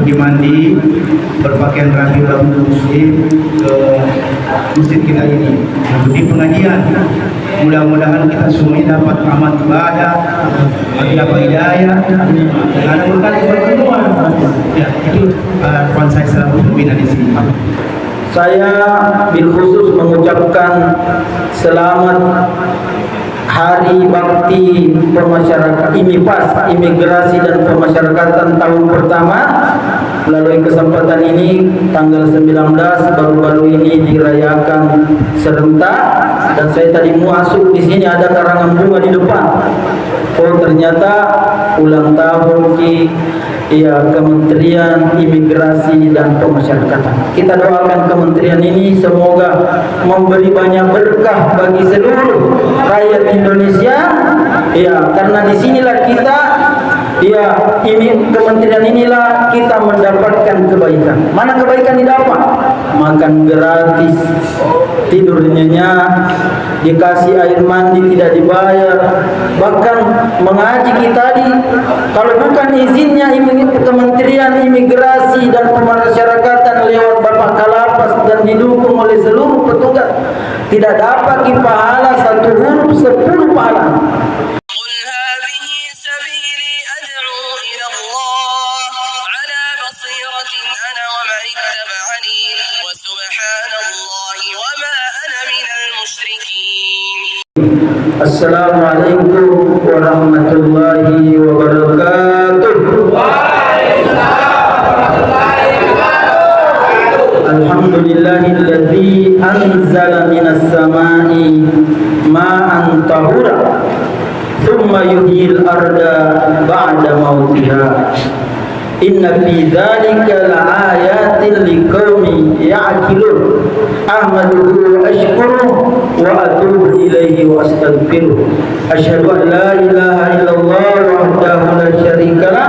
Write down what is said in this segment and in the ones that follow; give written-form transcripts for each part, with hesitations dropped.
pergi mandi, berpakaian rapi rambut muslim ke masjid kita ini mengikuti pengajian. Mudah-mudahan kita semuanya dapat amal ibadah, dapat hidayah, dengan berkat berdua. Ya, itu poin saya selalu pembina di sini. Saya bil khusus mengucapkan selamat Hari Bakti Pemasyarakatan IMIPAS, Imigrasi dan Pemasyarakatan tahun pertama. Melalui kesempatan ini tanggal 19 baru-baru ini dirayakan serentak, dan saya tadi masuk di sini ada karangan bunga di depan. Oh, ternyata ulang tahun Kementerian Imigrasi dan Pemasyarakatan. Kita doakan kementerian ini semoga memberi banyak berkah bagi seluruh rakyat Indonesia. Karena disinilah kita, ini kementerian inilah kita mendapatkan kebaikan. Mana kebaikan didapat? Makan gratis, tidur nyenyak, dikasih air mandi tidak dibayar, bahkan mengaji kita kalau bukan izinnya Kementerian Imigrasi dan Pemasyarakatan lewat Bapak Kalapas dan didukung oleh seluruh petugas, tidak dapat pahala satu huruf 10 pahala. Assalamualaikum warahmatullahi wabarakatuh. Alhamdulillahilladzi anzala minas samai ma'an tahura thumma yuhyil arda ba'da mautiha. Inna fi dzalika laayatin liqaumin ya'qilun. Ahmaduhu wa ashkuruhu wa atubu ilaihi wa astaghfiruh. Asyhadu an la ilaha illallah wahdahu la syarikalah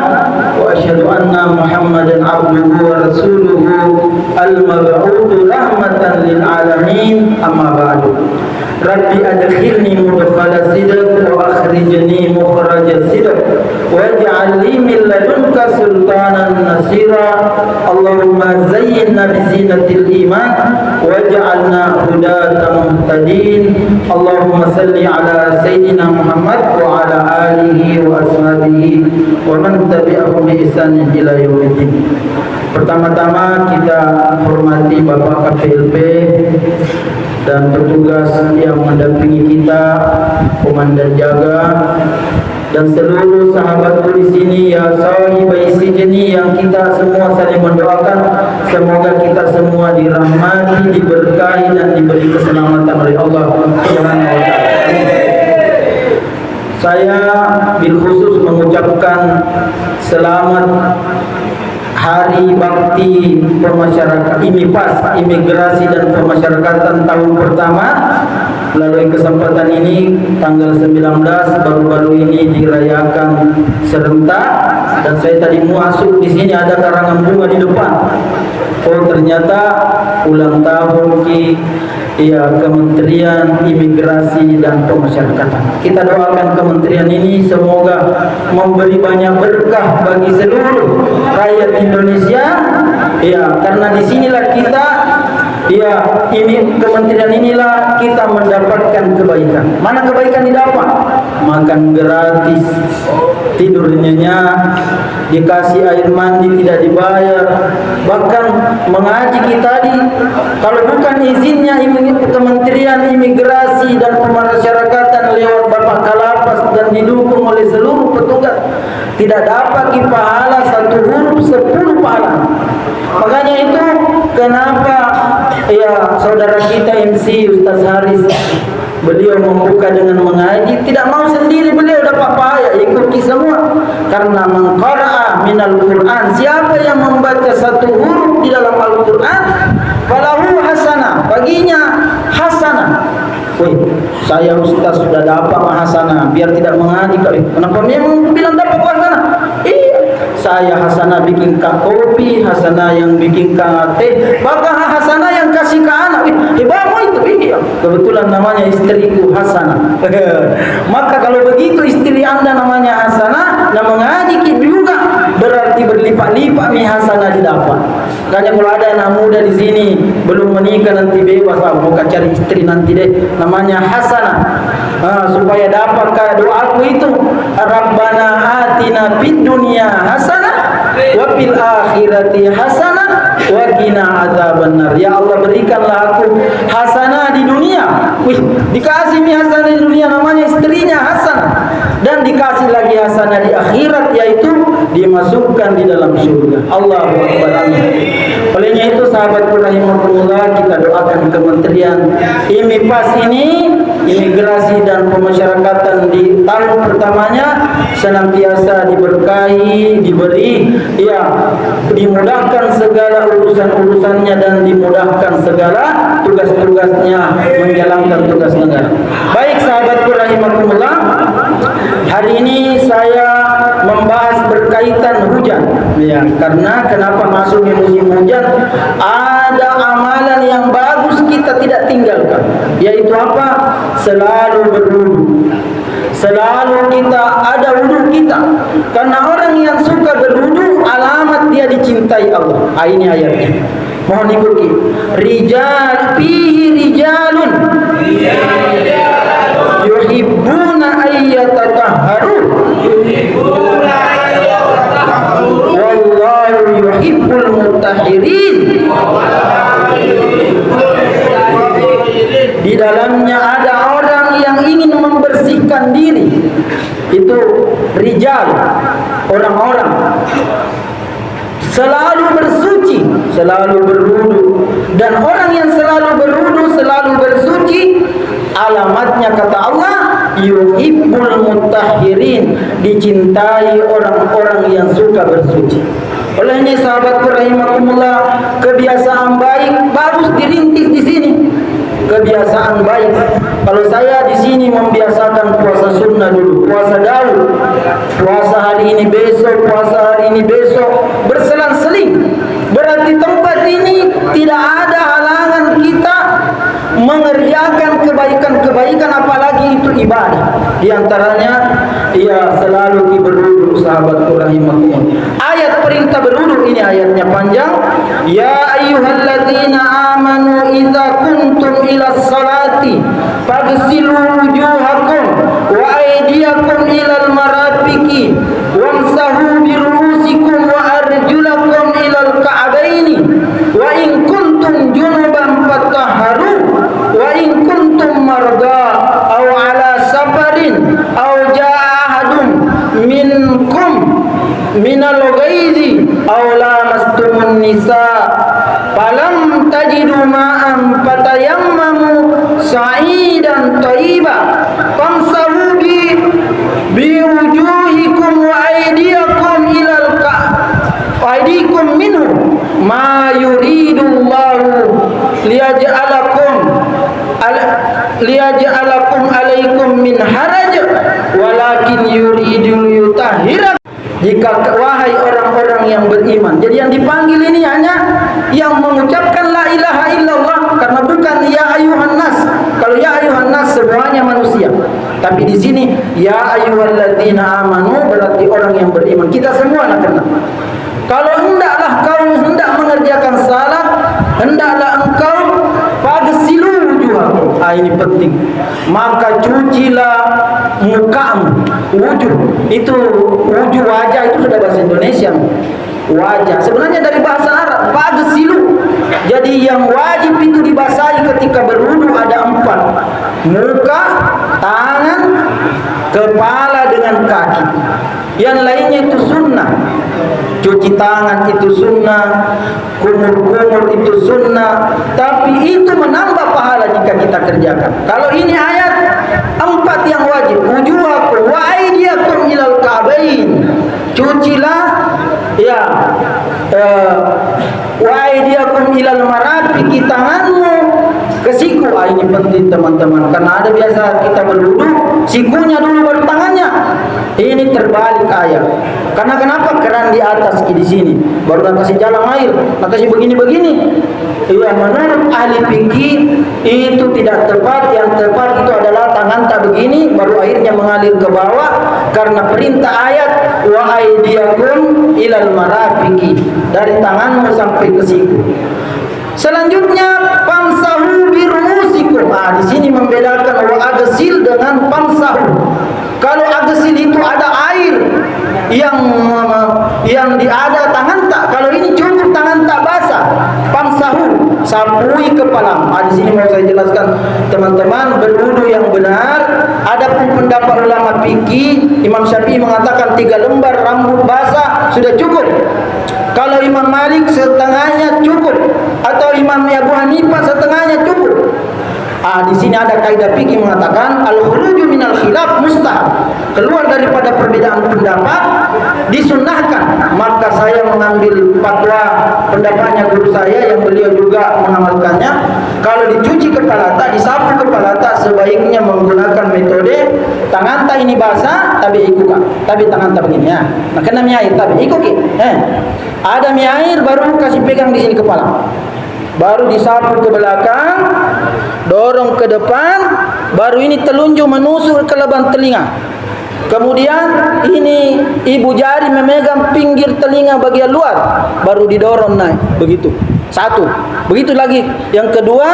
wa asyhadu anna Muhammadan abduhu wa rasuluhu al-mab'utsu rahmatan lil alamin. Amma ba'du. Rabbi adkhilni mudkhala sidq wa akhrijni mukhraja sidq waj'al li min ladunka sultanan nasira. Allahumma zayyinna bi zinatil iman waj'alna hudatan muhtadin. Allahumma salli ala sayyidina Muhammad wa ala alihi wa ashabihi wa man tabi'ahum bi ihsan ila yaumiddin. Pertama-tama kita hormati Bapak KPLP dan petugas yang mendampingi kita, komandan jaga, dan seluruh sahabatku di sini, ya sahibai sijni, yang kita semua saling mendoakan semoga kita semua dirahmati, diberkahi dan diberi keselamatan oleh Allah Subhanahu wa taala. Saya bil khusus mengucapkan selamat Hari Bakti Pemasyarakatan IMIPAS, Imigrasi dan Pemasyarakatan tahun pertama. Melalui kesempatan ini tanggal 19 baru-baru ini dirayakan serentak, dan saya tadi masuk di sini ada karangan bunga di depan. Oh, ternyata ulang tahun Kementerian Imigrasi dan Pemasyarakatan. Kita doakan kementerian ini semoga memberi banyak berkah bagi seluruh rakyat Indonesia. Karena disinilah kita, ini kementerian inilah kita mendapatkan kebaikan. Mana kebaikan didapat? Makan gratis, tidur nyenyak, dikasih air mandi tidak dibayar, bahkan mengaji kita kalau bukan izinnya Kementerian Imigrasi dan Pemasyarakatan lewat Bapak Kalapas dan didukung oleh seluruh petugas, tidak dapat pahala satu huruf 10 pahala. Makanya itu kenapa saudara kita MC Ustaz Haris, beliau membuka dengan mengaji, tidak mau sendiri, beliau dapat pahala, ikuti semua. Karena mengqara'a minal Qur'an, siapa yang membaca satu huruf di dalam Al-Qur'an, falahu hasanah, baginya hasanah. Saya Ustaz sudah dapat hasanah, biar tidak mengaji kali. Kenapa memang bilang dapat hasanah? Saya hasanah bikin kak kopi, hasanah yang bikin kak teh, bahkan hasanah yang kasih ke anak. Hebatmu itu, kebetulan namanya istriku Hasanah. Maka kalau begitu istri anda namanya Hasanah, dan mengaji juga berarti berlipat-lipat nih hasanah didapat. Makanya kalau ada anak muda di sini belum menikah nanti bebas, bukan cari istri nanti deh, namanya hasanah. Supaya dapat kayak doaku itu, Rabbana atina fid dunya hasanah wa fil akhirati hasanah wa qina adzabannar. Ya Allah, berikanlah aku hasanah di dunia. Wih, dikasih nih hasanah di dunia, namanya istrinya hasanah, dan dikasih lagi hasanah di akhirat, yaitu dimasukkan di dalam surga. Allahu Akbar. Olehnya itu sahabatku rahimakumullah, kita doakan Kementerian IMIPAS ini, Imigrasi dan Pemasyarakatan, di tahun pertamanya senantiasa diberkahi, diberi, dimudahkan segala urusan-urusannya dan dimudahkan segala tugas-tugasnya menjalankan tugas negara. Baik sahabatku rahimakumullah, hari ini saya membahas berkaitan hujan. Ya, karena kenapa masuk di musim hujan? Ada amalan yang bagus kita tidak tinggalkan, yaitu apa? Selalu berwudu. Selalu kita ada wudu kita, karena orang yang suka berwudu alamat dia dicintai Allah. Ini ayatnya, mohon ikuti. Rijal fihi rijalun yuhibbuna ayyatatahharu wallahu yuhibbul mutahhirin. Di dalamnya ada orang yang ingin membersihkan diri. Itu rijal, orang-orang selalu bersuci, selalu berwudu. Dan orang yang selalu berwudu, selalu bersuci, alamatnya kata Allah, yuhibbul mutahhirin, dicintai orang-orang yang suka bersuci. Oleh ini sahabatku rahimakumullah, kebiasaan baik bagus dirintis di sini. Kebiasaan baik. Kalau saya di sini membiasakan puasa sunnah dulu, puasa Daud, puasa hari ini besok, puasa hari ini besok, berselang-seling. Berarti tempat ini tidak ada halangan kita mengerjakan kebaikan-kebaikan, apalagi itu ibadah. Di antaranya, selalu berwudu sahabatku rahimakumullah. Ayat perintah berwudu ini ayatnya panjang. Ya ayyuhalladzina amanu idza kuntum ila sholati faghsilu wujuhakum wa aydiyakum ilal marafiqi wamsahu bi ru'usikum wa arjulakum ilal ka'baini wa in kuntum junuban fatahharu wa in kuntum marda aw ala safarin aw jaa ahadun minkum minal ghaidhi aw lamastumun nisa falam tajidu ma'an fatayammamu sa'idan thayyiban famsahu bi wujuhikum wa aydiyakum ilal aydikum minhu ma yuridullahu liyaj'alakum alaikum min haraj walakin yuridul yutahhirakum. Jika wahai orang-orang yang beriman, jadi yang dipanggil ini hanya yang mengucapkan la ilaha illallah, karena bukan ya ayuhan nas. Kalau ya ayuhan nas semuanya manusia, tapi di sini ya ayyuhalladzina amanu berarti orang yang beriman. Kita semua nak kena. Kalau hendaklah kau hendak mengerjakan salat, hendaklah engkau faghsilu wujuhakum. Ini penting. Maka cucilah mukamu. Wujuh itu wujuh wajah, itu sudah bahasa Indonesia. Wajah sebenarnya dari bahasa Arab, faghsilu. Jadi yang wajib itu dibasahi ketika berwudu ada 4. Muka, tangan, kepala dengan kaki. Yang lainnya itu sunnah. Cuci tangan itu sunnah, kumur-kumur itu sunnah, tapi itu menambah pahala jika kita kerjakan. Kalau ini ayat 4 yang wajib, wujuhakum wa aydiyakum ilal ka'bain. Cucilah wa aydiyakum ilal marafiqi, tanganmu ke siku. Ini penting teman-teman, karena ada biasa kita berwudu sikunya dulu baru tangannya. Ini terbalik ayat. Karena kenapa? Keran di atas di sini, baru nak kasih jalan air, nak kasih begini-begini. Menurut ahli fikih itu tidak tepat. Yang tepat itu adalah tangan tak begini, baru airnya mengalir ke bawah. Karena perintah ayat wa aydiyakum ilal marafiqi, dari tanganmu sampai ke siku. Selanjutnya famsahu biruusikum. Di sini membedakan wa agsil dengan famsahu. Kalau agsil itu ada air yang ada tangan tak. Kalau ini cukup tangan tak basah. Famsahu, sapui kepala. Di sini mau saya jelaskan teman-teman, berwudu yang benar. Adapun pendapat ulama fikih, Imam Syafi'i mengatakan 3 lembar rambut basah sudah cukup. Kalau Imam Malik setengahnya cukup, atau Imam Abu Hanifah setengahnya cukup. Di sini ada kaidah fikih mengatakan al-khuruju minal khilaf mustahab. Keluar daripada perbedaan pendapat disunnahkan. Maka saya mengambil fatwa pendapatnya guru saya yang beliau juga mengamalkannya. Kalau dicuci kepala tak, disapu kepala tak, sebaiknya menggunakan metode tangan tak ini basah tapi ikut tapi tangan tak begini ya. Nah, kena mi air tapi ikut ada mi air baru kasih pegang di sini kepala. Baru disapu ke belakang, dorong ke depan, baru ini telunjuk menusuk ke lubang telinga. Kemudian ini ibu jari memegang pinggir telinga bagian luar, baru didorong naik. Begitu. Satu. Begitu lagi. Yang kedua,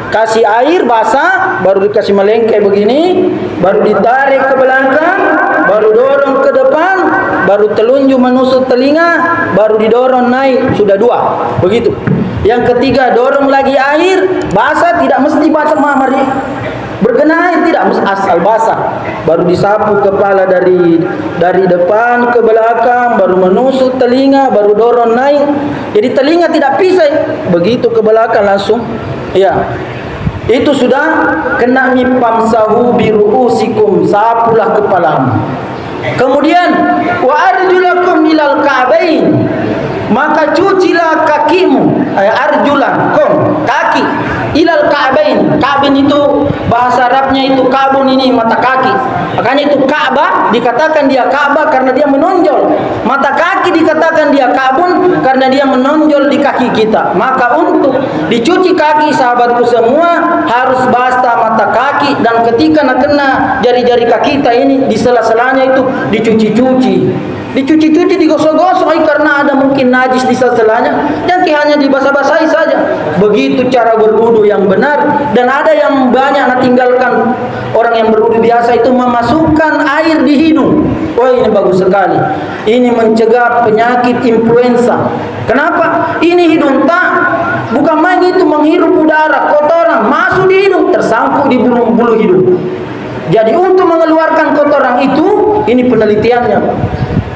kasih air basah, baru dikasih melengkai begini, baru ditarik ke belakang, baru dorong ke depan, baru telunjuk menusuk telinga, baru didorong naik. Sudah 2. Begitu. Yang ketiga, dorong lagi air basah, tidak mesti basah mari bergenai, tidak mesti asal basah. Baru disapu kepala dari depan ke belakang, baru menusuk telinga, baru dorong naik. Jadi telinga tidak pisah, begitu ke belakang langsung. Ya, itu sudah kena mipamsahu biruusikum, sapulah kepalamu. Kemudian wa arjulakum ilal ka'bain, maka cucilah kakimu, arjulakum, kaki, ilal ka'bain. Ka'bain itu bahasa Arabnya itu kabun, ini mata kaki. Makanya itu Ka'bah dikatakan dia Ka'bah karena dia menonjol. Mata kaki dikatakan dia kabun karena dia menonjol di kaki kita. Maka untuk dicuci kaki sahabatku semua harus basah mata kaki, dan ketika nak kena jari-jari kaki kita ini di sela-selanya itu dicuci-cuci. Dicuci-cuci, digosok-gosok karena ada mungkin najis di sela-selanya, dan hanya dibasah-basahi saja. Begitu cara berwudu yang benar. Dan ada yang banyak tinggalkan, orang yang berwudu biasa itu memasukkan air di hidung. Ini bagus sekali. Ini mencegah penyakit influenza. Kenapa? Ini hidung tak, bukan main itu menghirup udara kotoran masuk di hidung, tersangkut di bulu-bulu hidung. Jadi untuk mengeluarkan kotoran itu, ini penelitiannya.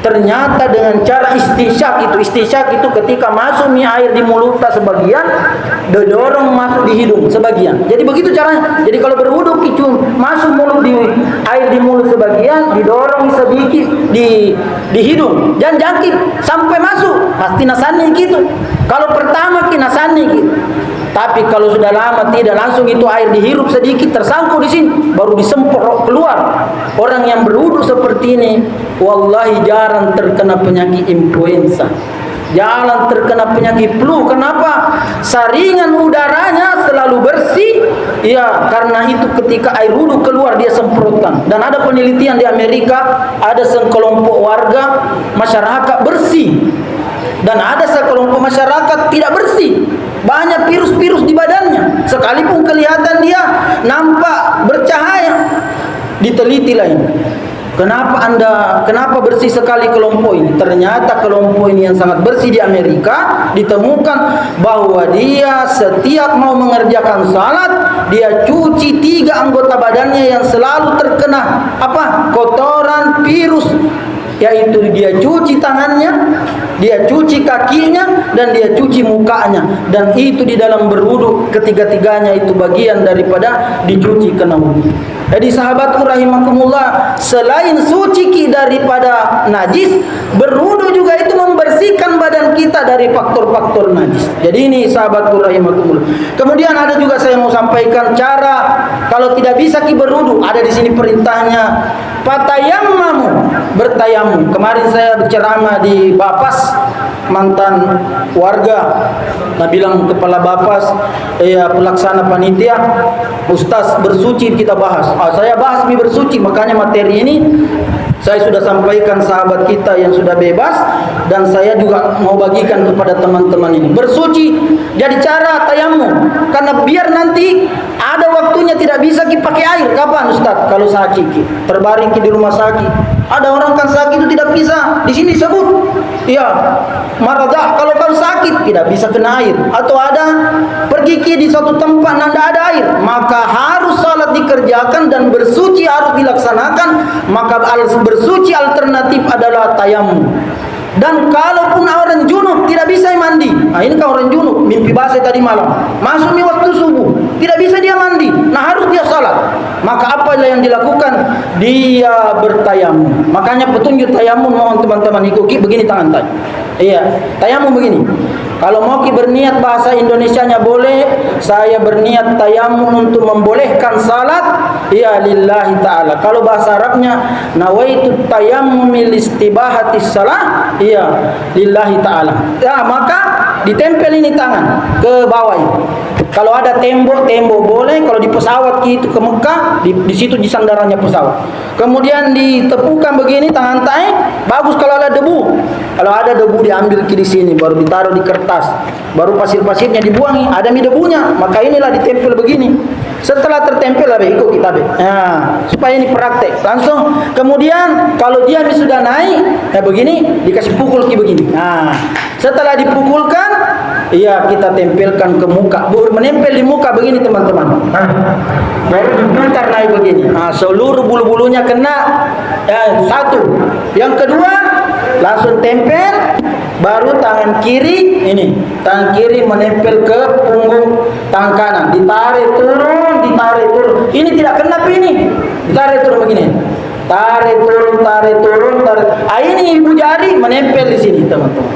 Ternyata dengan cara istisyak itu ketika masuk mi air di mulut sebagian, didorong masuk di hidung sebagian. Jadi begitu caranya. Jadi kalau berwudu kicum masuk mulut air di mulut sebagian, didorong sedikit di hidung. Jangan jangkit sampai masuk, pasti nasani gitu. Kalau pertama nasani gitu. Tapi kalau sudah lama tidak, langsung itu air dihirup sedikit tersangkut di sini, baru disemprot keluar. Orang yang berwudu seperti ini, wallahi jarang terkena penyakit influenza, jarang terkena penyakit flu. Kenapa? Saringan udaranya selalu bersih. Ya, karena itu ketika air wudu keluar dia semprotkan. Dan ada penelitian di Amerika, ada sekelompok warga masyarakat bersih, dan ada sekelompok masyarakat tidak bersih. Banyak virus-virus di badannya, sekalipun kelihatan dia nampak bercahaya. Diteliti lain. Kenapa bersih sekali kelompok ini? Ternyata kelompok ini yang sangat bersih di Amerika, ditemukan bahwa dia setiap mau mengerjakan salat, dia cuci 3 anggota badannya yang selalu terkena kotoran virus. Yaitu dia cuci tangannya, dia cuci kakinya, dan dia cuci mukanya. Dan itu di dalam berwudu, ketiga-tiganya itu bagian daripada dicuci kena wudu. Jadi sahabatku rahimakumullah, selain suci daripada najis, berwudu juga itu membersihkan badan kita dari faktor-faktor najis. Jadi ini sahabatku rahimakumullah. Kemudian ada juga saya mau sampaikan cara kalau tidak bisa berwudu, ada di sini perintahnya, fatayammamu, bertayamum. Kemarin saya berceramah di Bapas, mantan warga. Nah, bilang kepala Bapas, pelaksana panitia, Ustaz bersuci kita bahas. Saya bahas bersuci, makanya materi ini Saya sudah sampaikan sahabat kita yang sudah bebas, dan saya juga mau bagikan kepada teman-teman ini. Bersuci jadi cara tayamum, karena biar nanti ada waktunya tidak bisa pakai air. Kapan Ustaz? Kalau sakit, terbaring di rumah sakit. Ada orang kan sakit itu tidak bisa. Di sini disebut, ya, maradah. Kalau sakit tidak bisa kena air, atau ada pergi di suatu tempat tidak ada air, maka harus salat dikerjakan dan bersuci harus dilaksanakan. Maka bersuci alternatif adalah tayamum. Dan kalaupun orang junub tidak bisa mandi, nah ini kan orang junub mimpi basah tadi malam, masuk nih waktu subuh, tidak bisa dia mandi, nah harus dia salat. Maka apa yang dilakukan? Dia bertayamum. Makanya petunjuk tayamum mohon teman-teman ikuti begini tangan tadi. Iya, tayamum begini. Kalau mau berniat bahasa Indonesianya boleh. Saya berniat tayamum untuk membolehkan salat, ya lillahi ta'ala. Kalau bahasa Arabnya nawaitu tayammum listibahati salah, ya lillahi ta'ala. Ya, maka ditempel ini tangan ke bawah ini. Kalau ada tembok boleh. Kalau di pesawat gitu ke Mekah, di situ di sandarannya pesawat. Kemudian ditepukan begini tangan tay, bagus. Kalau ada debu, diambil di sini, baru ditaruh di kertas, baru pasir-pasirnya dibuangi, ada debunya, maka inilah ditempel begini. Setelah tertempel ikut kita supaya ini praktek langsung. Kemudian kalau dia sudah naik, begini dikasih pukul begini. Setelah dipukulkan, iya kita tempelkan ke muka, menempel di muka begini teman-teman. Baru diputar naik begini. Seluruh bulu-bulunya kena. Satu. Yang kedua, langsung tempel. Baru tangan kiri tangan kiri menempel ke punggung tangan kanan, ditarik turun. Ini tidak kena ini, ditarik turun begini. Tarik turun. Ini ibu jari menempel di sini teman-teman.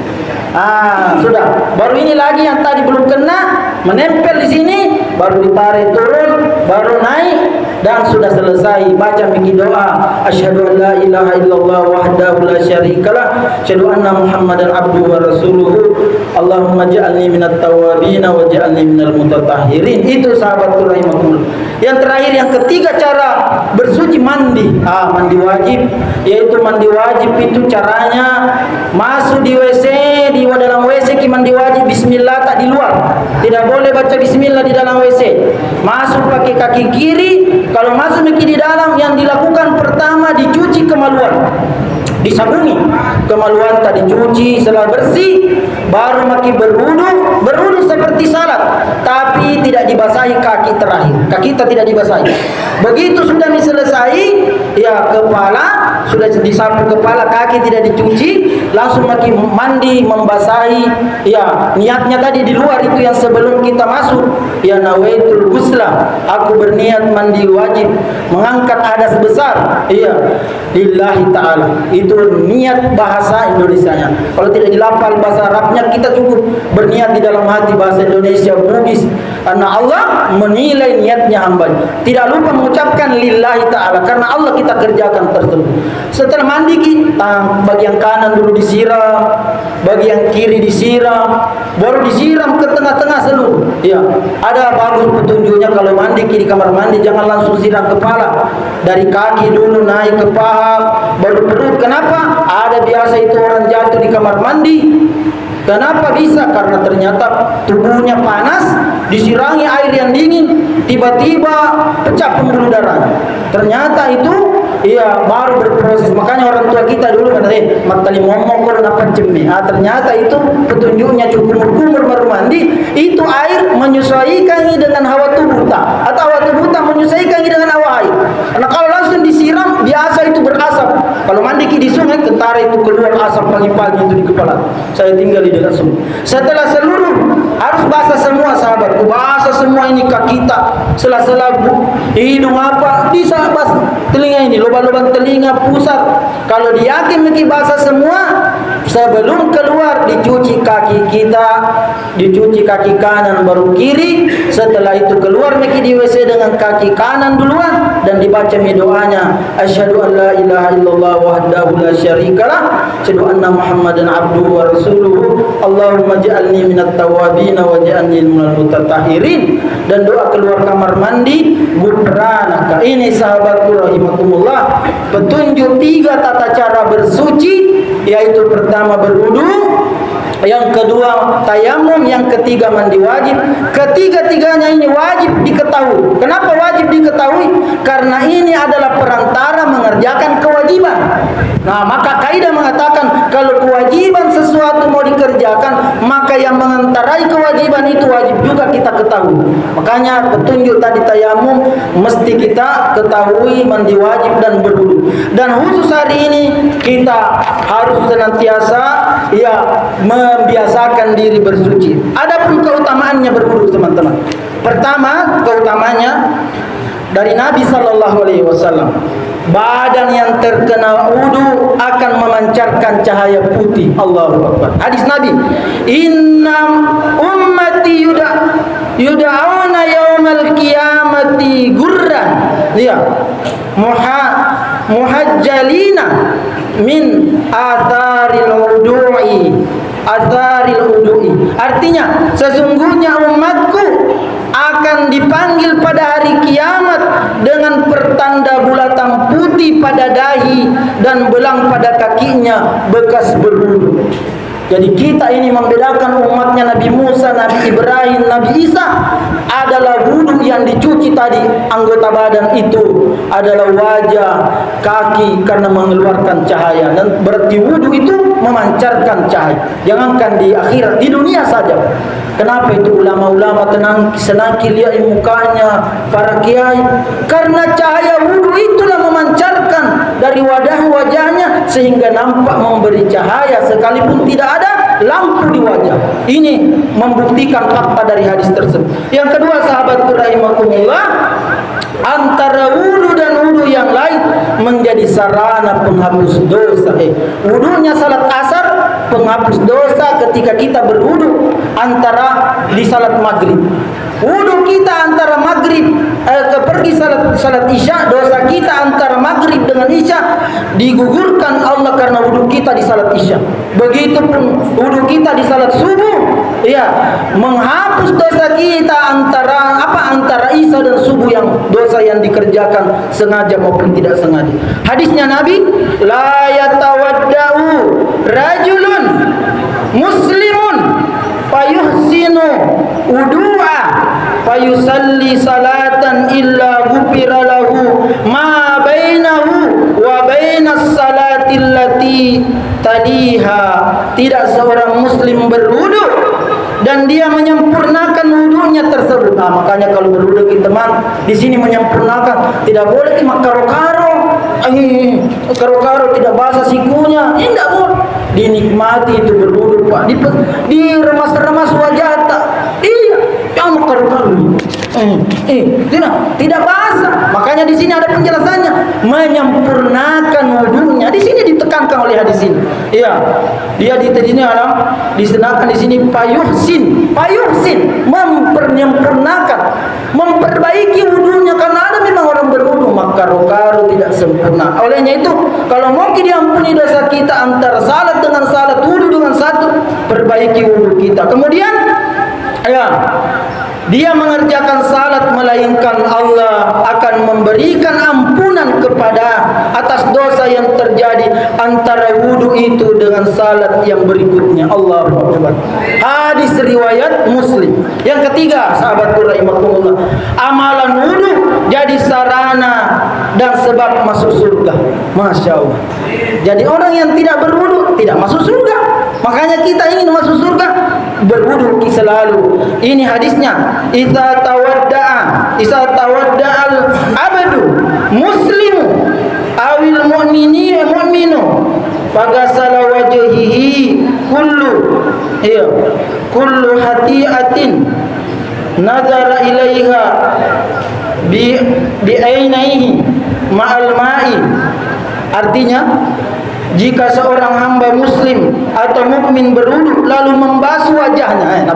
Sudah. Baru ini lagi yang tadi belum kena, menempel di sini, baru ditarik turun, baru naik, dan sudah selesai. Baca mikir doa, asyhadu an la ilaha illallah wahdahu la syarikalah, asyhadu anna muhammadan abduhu wa rasuluhu, Allahumma ja'alni minat tawabin wa ja'alni minal mutatahhirin. Itu sahabat rahimahullah. Yang terakhir, yang ketiga cara bersuci mandi. Mandi wajib, yaitu mandi wajib itu caranya masuk di WC, di dalam WC mandi wajib bismillah, tak di luar. Tidak boleh baca bismillah di dalam WC. Masuk pakai kaki kiri. Kalau masuk di dalam, yang dilakukan pertama dicuci kemaluan, disabuni kemaluan, tadi cuci setelah bersih, baru berwudu seperti salat, tapi tidak dibasahi kaki terakhir. Kaki kita tidak dibasahi. Begitu sudah selesai, ya kepala sudah disapu kepala, kaki tidak dicuci, langsung mandi membasahi. Ya niatnya tadi di luar itu yang sebelum kita masuk. Ya nawaitul ghusla, aku berniat mandi wajib, mengangkat hadas besar. Iya lillahi ta'ala. Itu niat bahasa Indonesianya. Kalau tidak dilafal bahasa Arabnya, kita cukup berniat di dalam hati bahasa Indonesia Bugis. Karena Allah menilai niatnya hamba. Tidak lupa mengucapkan lillahi ta'ala, karena Allah kita kerjakan tersebut. Setelah mandi, bagian kanan dulu disiram, bagian kiri disiram, baru disiram ke tengah-tengah seluruh. Ya, ada bagus petunjuknya kalau mandi di kamar mandi, jangan langsung siram kepala. Dari kaki dulu naik ke paha, baru perut. Kenapa? Ada biasa itu orang jatuh di kamar mandi. Kenapa bisa? Karena ternyata tubuhnya panas, disirangi air yang dingin, tiba-tiba pecah pembuluh darah. Ternyata itu baru berproses. Makanya orang tua kita dulu kata, matali momong kalau apa cemeh. Ternyata itu petunjuknya kumur-kumur baru mandi, itu air menyesuaikan dengan hawa tubuh tak, atau hawa tubuh tak menyesuaikan dengan hawa air. Karena kalau langsung disiram, biasa itu berasap. Kalau mandi di sungai, kentara itu keluar asap pagi-pagi itu di kepala. Saya tinggal di dekat sumur. Setelah seluruh, harus basah semua sahabatku, basah semua ini kaki kita, sela-sela hidung apa, bisa basah telinga ini, lubang-lubang telinga, pusat. Kalau diyakin basah semua, sebelum keluar dicuci kaki kita, dicuci kaki kanan baru kiri. Setelah itu keluar di WC dengan kaki kanan duluan, dan dibaca doanya, asyhadu an la ilaha illallah wahdahu la syarikalah, asyhadu anna muhammadan abduhu wa rasuluhu, Allahumma ja'alni minat tawabin wa ja'alni minal mutatahhirin. Dan doa keluar kamar mandi, gufranaka. Ini sahabatku rahimakumullah, petunjuk 3 tata cara bersuci, yaitu pertama berwudu, yang kedua tayamum, yang ketiga mandi wajib. Ketiga-tiganya ini wajib diketahui. Kenapa wajib diketahui? Karena ini adalah perantara mengerjakan kewajiban. Nah, maka kaidah mengatakan kalau kewajiban sesuatu mau dikerjakan, maka yang mengantarai kewajiban itu wajib juga kita ketahui. Makanya petunjuk tadi tayamum mesti kita ketahui, mandi wajib dan berwudu. Dan khusus hari ini kita harus senantiasa membiasakan diri bersuci. Adapun keutamaannya berwudu, teman-teman. Pertama, keutamanya dari Nabi sallallahu alaihi wasallam, badan yang terkena wudu akan memancarkan cahaya putih. Allahu Akbar. Hadis Nabi, "Inna ummati yud'auna yaumal qiyamati gurran." Muhajjalina min atharil wudu'i. Artinya, sesungguhnya umatku akan dipanggil pada hari kiamat dengan pertanda bulatan putih pada dahi dan belang pada kakinya bekas berwudu. Jadi kita ini membedakan umatnya Nabi Musa, Nabi Ibrahim, Nabi Isa adalah wudu yang dicuci tadi, anggota badan itu adalah wajah, kaki karena mengeluarkan cahaya. Dan berarti wudu itu memancarkan cahaya. Jangankan di akhirat, di dunia saja. Kenapa itu ulama-ulama senangki lihat mukanya para kiai? Karena cahaya wudu itulah memancarkan dari wajahnya sehingga nampak memberi cahaya sekalipun tidak ada lampu di wajah. Ini membuktikan fakta dari hadis tersebut. Yang kedua, sahabatku rahimakumullah, antara wudu dan wudu yang lain menjadi sarana penghapus dosa. Wudunya salat asar penghapus dosa ketika kita berwudu antara di salat maghrib. Wudu kita antara maghrib pergi salat isya, dosa kita antara maghrib dengan isya digugurkan Allah karena wudu kita di salat isya. Begitupun wudu kita di salat subuh, menghapus dosa kita antara isya dan subuh, yang dosa yang dikerjakan sengaja maupun tidak sengaja. Hadisnya Nabi, la yatawaddau rajulun muslimun fayuhsinu wudu'a fayusalli salatan illa ghufira lahu ma bainahu wa bainas salati allati taliha. Tidak seorang muslim berwudu dan dia menyempurnakan wudunya tersebut. Makanya kalau berwudu teman di sini menyempurnakan, tidak boleh karo-karo, tidak basah sikunya, tidak boleh. Dinikmati itu berwudu, Pak. Diremas-remas wajah tak. Yang karo-karo. Tidak basah. Makanya di sini ada penjelasannya, menyempurnakan wudunya. Di sini ditekankan oleh hadis ini. Dia disenakan di sini payuhsin, menyempurnakan, memperbaiki wudunya, karena ada memang orang berwudu karo-karo tidak sempurna. Olehnya itu, kalau mau diampuni dosa kita antara salat dengan salat, wudu dengan satu, perbaiki wudu kita. Kemudian dia mengerjakan salat, melainkan Allah akan memberikan ampunan kepada atas dosa yang terjadi antara wudu itu dengan salat yang berikutnya. Allahu Akbar. Hadis riwayat Muslim. Yang ketiga, sahabatku rahimakumullah, amalan wudu jadi sarana dan sebab masuk surga. Masya Allah. Jadi orang yang tidak berwudu tidak masuk surga. Makanya kita ingin masuk surga, berwudu selalu. Ini hadisnya, idza tawadda'al abdu muslimu awil mu'minu faghasala wajhihi kullu hati'atin nazara ilaiha bi ainaihi ma'al ma'i. Artinya, jika seorang hamba muslim atau mukmin berwudu lalu membasuh wajahnya,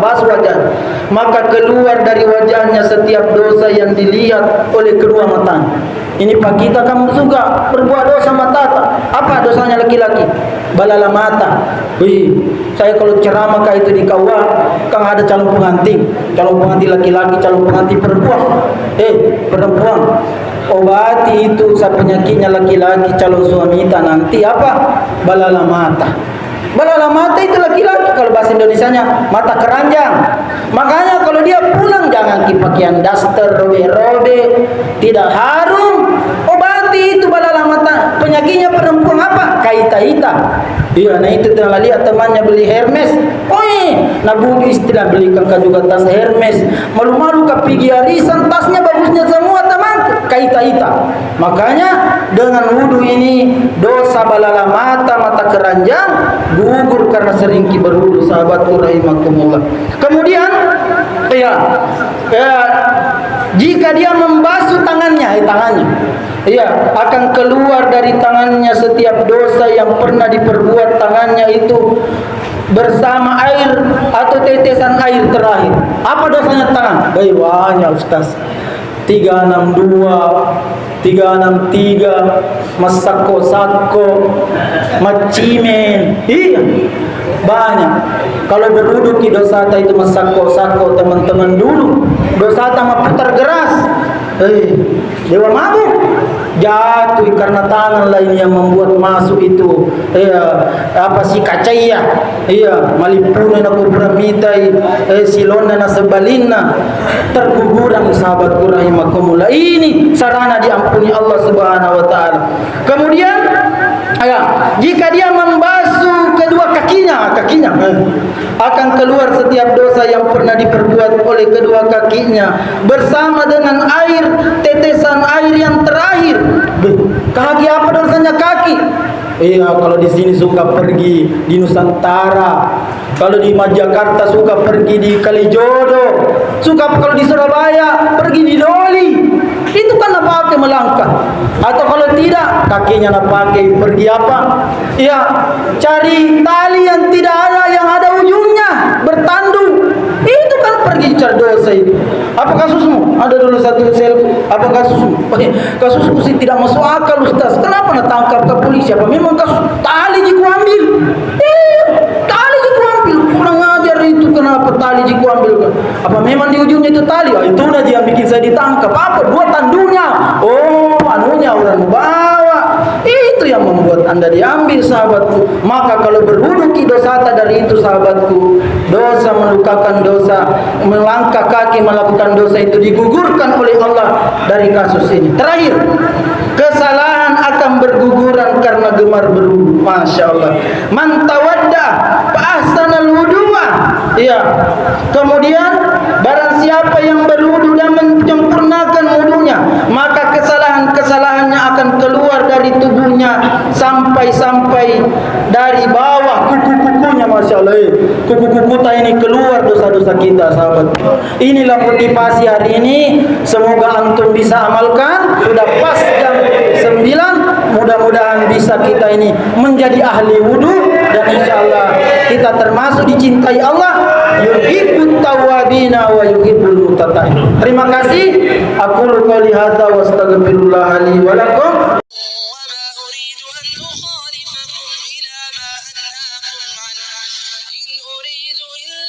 maka keluar dari wajahnya setiap dosa yang dilihat oleh kedua matanya. Ini Pak, kita kamu suka berbuat dosa mata. Apa dosanya laki-laki? Balala mata. Wih, saya kalau ceramah kayak itu di KUA, kan ada calon pengantin laki-laki, calon pengantin perempuan. Perempuan, obati itu penyakitnya laki-laki calon suami kita nanti apa? Balala mata. Balala mata itu laki-laki, kalau bahasa Indonesianya mata keranjang. Makanya kalau dia pulang jangan pakaian daster robe-robe, tidak harum. Obati itu balala mata. Penyakitnya perempuan apa? Kaita-ita. Iya, nah itu telah lihat temannya beli Hermes. Nabu istilah belikan kau juga tas Hermes. Malu-malu kau pergi arisan, tasnya bagusnya semua teman. Kaita-ita. Makanya dengan wudu ini dosa balala mata, mata keranjang gugur karena sering berwudu, sahabatku rahimakumullah. Kemudian jika dia membasuh tangannya, akan keluar dari tangannya setiap dosa yang pernah diperbuat tangannya itu bersama air atau tetesan air terakhir. Apa dosanya tangan? Banyak Ustaz. 362, 363, masako-sako, macimen. Iya, banyak. Kalau berwudu ki dosata itu masako-sako teman-teman dulu. Dosata mah putar geras. Dewa mabuk jatuh karena tangan lain yang membuat masuk itu kacaya malipuna na kubramitai silona na sebalina terguguran sahabatku rahimakumullah. Ini sarana diampuni Allah Subhanahu wa taala. Kemudian jika dia membasuh kedua kakinya akan keluar setiap dosa yang pernah diperbuat oleh kedua kakinya bersama dengan air, tetesan air yang terakhir. Kaki apa dosanya kaki? Kalau di sini suka pergi di Nusantara, kalau di Majakarta suka pergi di Kalijodo, kalau di Surabaya pergi di Doli. Itu kan pakai melangkah. Atau kalau tidak, kakinya pakai pergi apa? Cari tali yang tidak ada, yang ada ujungnya, bertanduk. Itu kan pergi cari dosa itu. Apa kasusmu? Ada dulu satu sel. Apa kasusmu? Kasusku sih tidak masuk akal Ustaz. Kenapa ditangkap ke polisi? Apa memang kasus tali jiku ambil? Tali jiku ambil. Kurang ajar itu, kenapa tali jiku ambil? Apa memang di ujungnya itu tali? Itu udah yang bikin saya ditangkap. Apa? Dua tandunya. Anunya orang bawa. Itu yang membuat Anda diambil, sahabatku. Maka kalau berwudu dosata dari itu, sahabatku, dosa melukakan dosa, melangkah kaki melakukan dosa itu digugurkan oleh Allah dari kasus ini. Terakhir, kesalahan akan berguguran karena gemar berwudu. Masya Allah. Man tawadda fa ahsanal wudu'a. Kemudian barang siapa yang berwudu dan menyempurnakan wudunya, maka kesalahannya akan keluar dari tubuhnya sampai dari bawah kuku-kukunya. Masya Allah, kuku-kuku ini keluar dosa-dosa kita, sahabat. Inilah motivasi hari ini. Semoga antum bisa amalkan. Sudah pas jam 9. Mudah-mudahan bisa kita ini menjadi ahli wudu, dan insyaallah kita termasuk dicintai Allah. Yuhibbut tawwabina wa yuhibbul mutatahhirin. Terima kasih. Aku qouli hadza wa astaghfirullah li wa lakum. إن أريد إلا